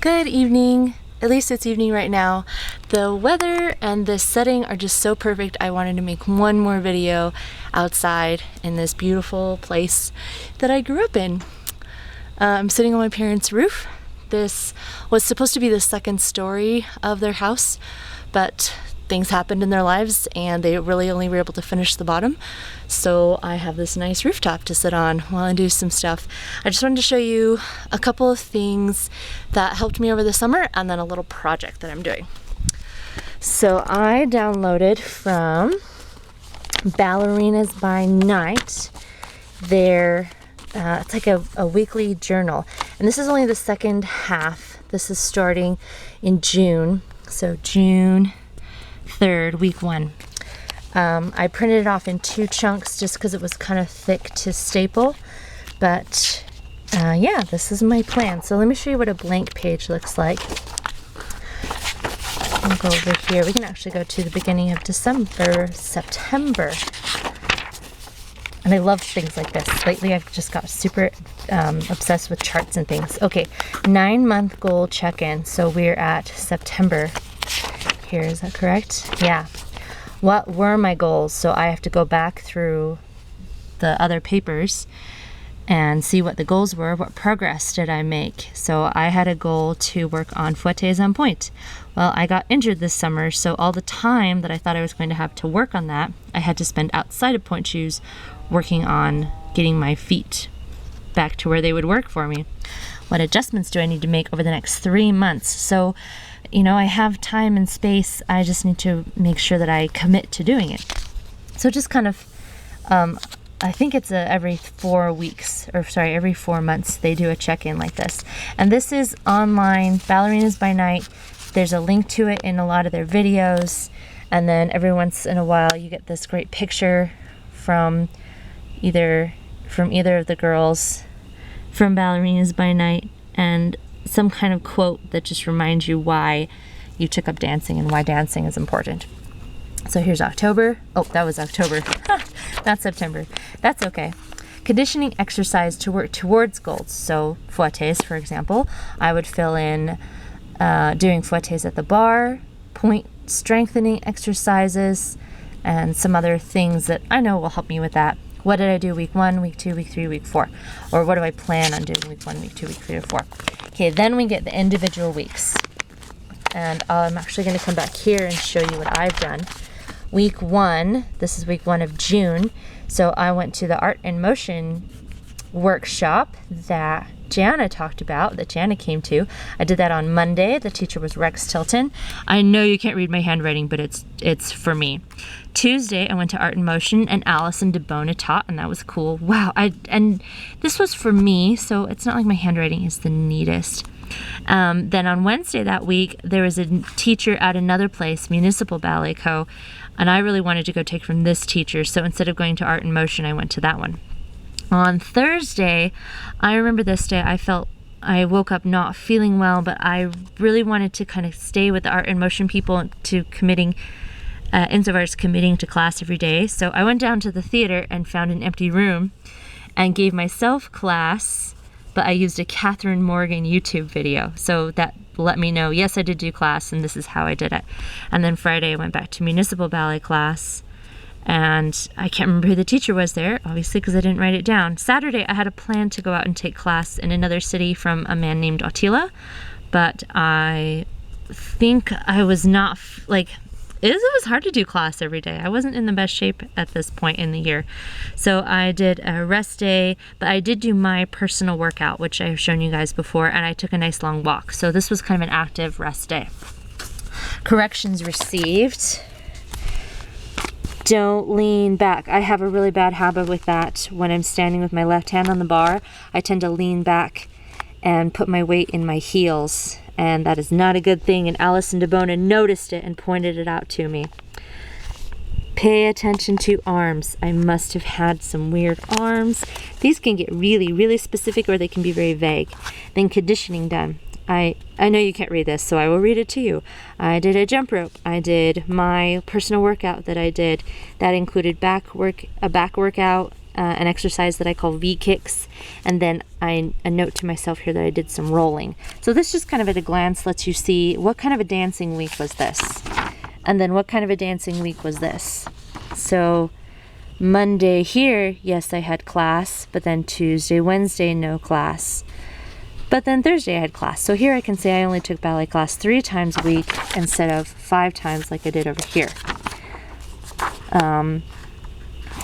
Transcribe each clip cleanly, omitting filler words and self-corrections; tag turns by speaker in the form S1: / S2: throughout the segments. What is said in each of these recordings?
S1: Good evening. At least it's evening right now. The weather and the setting are just so perfect. I wanted to make one more video outside in this beautiful place that I grew up in. I'm sitting on my parents' roof. This was supposed to be the second story of their house, but things happened in their lives and they really only were able to finish the bottom. So I have this nice rooftop to sit on while I do some stuff. I just wanted to show you a couple of things that helped me over the summer and then a little project that I'm doing. So I downloaded from Ballerinas By NIght their it's like a weekly journal, and this is only the second half. This is starting in June, so June 3rd, week 1. I printed it off in 2 chunks just because it was kind of thick to staple, but yeah, this is my plan. So let me show you what a blank page looks like. I'll go over here. We can actually go to the beginning of September. And I love things like this. Lately I've just got super obsessed with charts and things. Okay, 9-month goal check-in. So we're at September here, is that correct? Yeah. What were my goals? So I have to go back through the other papers and see what the goals were. What progress did I make? So I had a goal to work on fouettes en pointe. Well, I got injured this summer, so all the time that I thought I was going to have to work on that, I had to spend outside of pointe shoes working on getting my feet back to where they would work for me. What adjustments do I need to make over the next 3 months? So, you know, I have time and space. I just need to make sure that I commit to doing it. So just kind of, I think it's every 4 months they do a check-in like this. And this is online, Ballerinas By NIght. There's a link to it in a lot of their videos. And then every once in a while you get this great picture from either of the girls from Ballerinas By NIght and some kind of quote that just reminds you why you took up dancing and why dancing is important. So here's October. Oh, that was October. Not September. That's okay. Conditioning exercise to work towards goals. So fouettes, for example, I would fill in doing fouettes at the bar, point strengthening exercises, and some other things that I know will help me with that. What did I do week 1, week 2, week 3, week 4? Or what do I plan on doing week 1, week 2, week 3, or 4? Okay, then we get the individual weeks. And I'm actually going to come back here and show you what I've done. Week 1, this is week 1 of June. So I went to the Art in Motion workshop that Jana talked about, that Jana came to. I did that on Monday. The teacher was Rex Tilton. I know you can't read my handwriting, but it's for me. Tuesday, I went to Art in Motion and Allison DeBona taught, and that was cool. Wow, and this was for me, so it's not like my handwriting is the neatest. Then on Wednesday that week, there was a teacher at another place, Municipal Ballet Co., and I really wanted to go take from this teacher, so instead of going to Art in Motion, I went to that one. On Thursday, I remember this day, I woke up not feeling well, but I really wanted to kind of stay with the Art in Motion people to committing, insofar as committing to class every day. So I went down to the theater and found an empty room and gave myself class, but I used a Catherine Morgan YouTube video. So that let me know, yes, I did do class and this is how I did it. And then Friday I went back to municipal ballet class. And I can't remember who the teacher was there, obviously, because I didn't write it down. Saturday, I had a plan to go out and take class in another city from a man named Attila, but I think I was not, it was hard to do class every day. I wasn't in the best shape at this point in the year. So I did a rest day, but I did do my personal workout, which I've shown you guys before, and I took a nice long walk. So this was kind of an active rest day. Corrections received. Don't lean back. I have a really bad habit with that. When I'm standing with my left hand on the bar, I tend to lean back and put my weight in my heels, and that is not a good thing, and Allison DeBona noticed it and pointed it out to me. Pay attention to arms. I must have had some weird arms. These can get really, really specific, or they can be very vague. Then conditioning done. I know you can't read this, so I will read it to you. I did a jump rope. I did my personal workout that I did. That included a back workout, an exercise that I call V kicks, and then a note to myself here that I did some rolling. So this just kind of at a glance lets you see what kind of a dancing week was this, and then what kind of a dancing week was this. So Monday here, yes, I had class, but then Tuesday, Wednesday, no class. But then Thursday I had class. So here I can say I only took ballet class 3 times a week instead of 5 times like I did over here.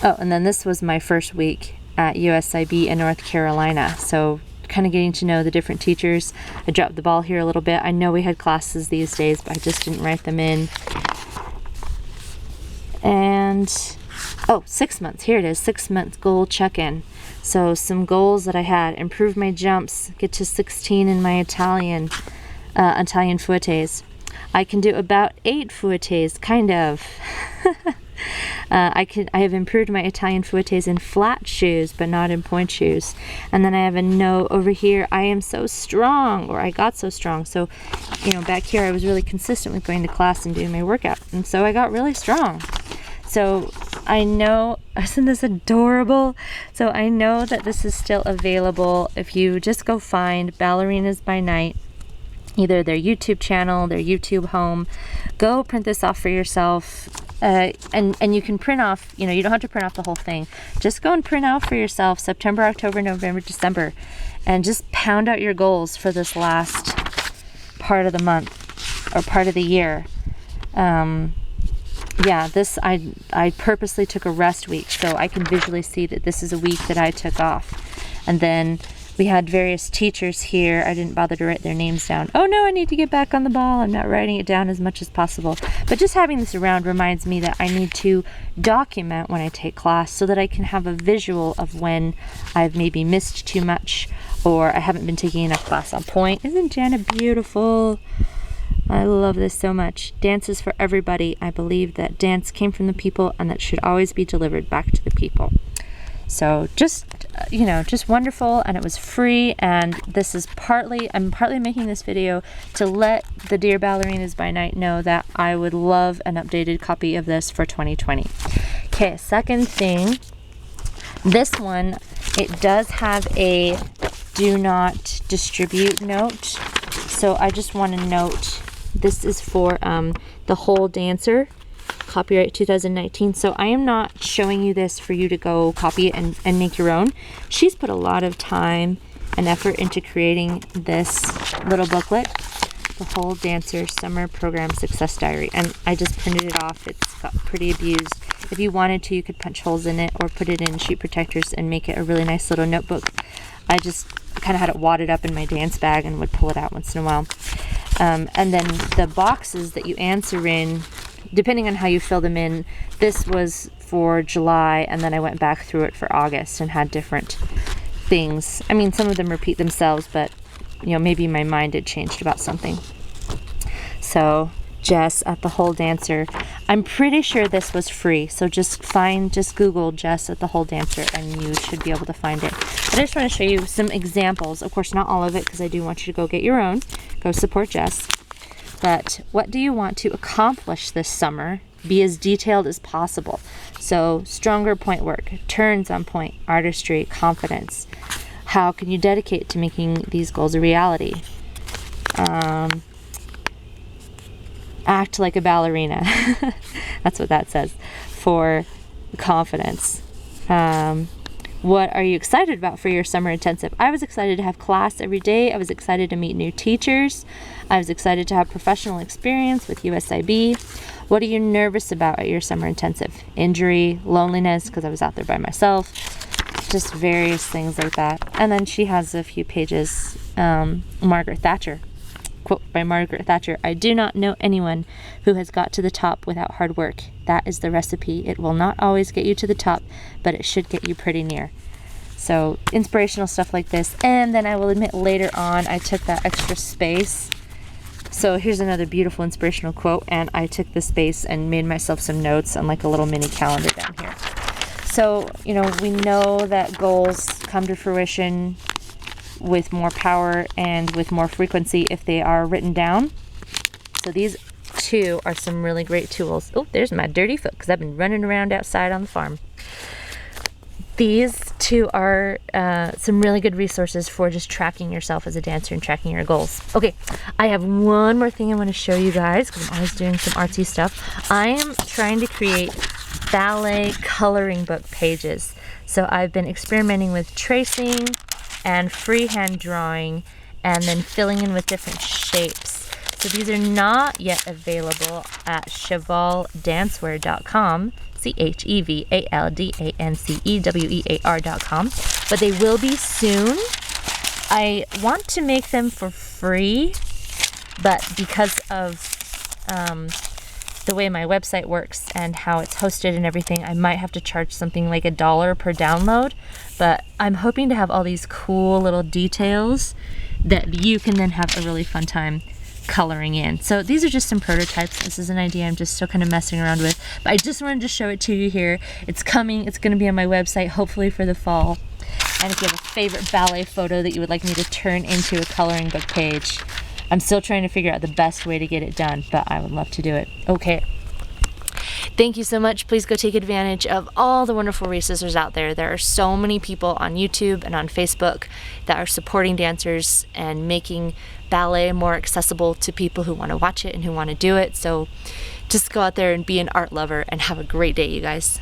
S1: Oh, and then this was my first week at USIB in North Carolina. So kind of getting to know the different teachers. I dropped the ball here a little bit. I know we had classes these days, but I just didn't write them in. And, oh, 6 months. Here it is, 6-month goal check-in. So some goals that I had: improve my jumps, get to 16 in my Italian fouettes. I can do about 8 fouettes, kind of. I have improved my Italian fouettes in flat shoes, but not in point shoes. And then I have a note over here: I am so strong, or I got so strong. So, you know, back here I was really consistent with going to class and doing my workout, and so I got really strong. So I know, isn't this adorable? So I know that this is still available. If you just go find Ballerinas by Night, either their YouTube channel, their YouTube home, go print this off for yourself. And you can print off, you know, you don't have to print off the whole thing. Just go and print out for yourself September, October, November, December, and just pound out your goals for this last part of the month or part of the year. Yeah, this, I purposely took a rest week so I can visually see that this is a week that I took off. And then we had various teachers here. I didn't bother to write their names down. Oh no, I need to get back on the ball. I'm not writing it down as much as possible. But just having this around reminds me that I need to document when I take class so that I can have a visual of when I've maybe missed too much or I haven't been taking enough class on point. Isn't Jana beautiful? I love this so much. Dance is for everybody. I believe that dance came from the people and that should always be delivered back to the people. So just, you know, just wonderful, and it was free, and this is I'm partly making this video to let the dear Ballerinas by Night know that I would love an updated copy of this for 2020. Okay, second thing, this one, it does have a do not distribute note. So I just want to note, this is for the whole dancer, copyright 2019. So I am not showing you this for you to go copy it and make your own. She's put a lot of time and effort into creating this little booklet, the whole dancer summer program success diary. And I just printed it off. It's got pretty abused. If you wanted to, you could punch holes in it or put it in sheet protectors and make it a really nice little notebook. I just kind of had it wadded up in my dance bag and would pull it out once in a while. And then the boxes that you answer in, depending on how you fill them in, this was for July, and then I went back through it for August and had different things. I mean, some of them repeat themselves, but, you know, maybe my mind had changed about something. So, Jess at the Whole Dancer. I'm pretty sure this was free, so just Google Jess at the Whole Dancer and you should be able to find it. But I just want to show you some examples. Of course, not all of it, because I do want you to go get your own. Go support Jess. But what do you want to accomplish this summer? Be as detailed as possible. So stronger point work, turns on point, artistry, confidence. How can you dedicate to making these goals a reality? Act like a ballerina. That's what that says for confidence. What are you excited about for your summer intensive? I was excited to have class every day. I was excited to meet new teachers. I was excited to have professional experience with USIB. What are you nervous about at your summer intensive? Injury, loneliness, because I was out there by myself. Just various things like that. And then she has a few pages. Margaret Thatcher. Quote by Margaret Thatcher: I do not know anyone who has got to the top without hard work. That is the recipe. It will not always get you to the top, but it should get you pretty near. So inspirational stuff like this. And then I will admit later on I took that extra space. So here's another beautiful inspirational quote, and I took the space and made myself some notes and like a little mini calendar down here. So, you know, we know that goals come to fruition with more power and with more frequency if they are written down. So these two are some really great tools. Oh, there's my dirty foot because I've been running around outside on the farm. These two are some really good resources for just tracking yourself as a dancer and tracking your goals. Okay, I have one more thing I want to show you guys because I'm always doing some artsy stuff. I am trying to create ballet coloring book pages. So I've been experimenting with tracing and freehand drawing and then filling in with different shapes. So these are not yet available at chevaldancewear.com, Chevaldancewear.com, but they will be soon. I want to make them for free, but because of the way my website works and how it's hosted and everything, I might have to charge something like $1 per download. But I'm hoping to have all these cool little details that you can then have a really fun time coloring in. So these are just some prototypes. This is an idea I'm just still kind of messing around with, but I just wanted to show it to you here. It's coming. It's going to be on my website hopefully for the fall. And if you have a favorite ballet photo that you would like me to turn into a coloring book page, I'm still trying to figure out the best way to get it done, but I would love to do it. Okay. Thank you so much. Please go take advantage of all the wonderful resources out there. There are so many people on YouTube and on Facebook that are supporting dancers and making ballet more accessible to people who want to watch it and who want to do it. So just go out there and be an art lover and have a great day, you guys.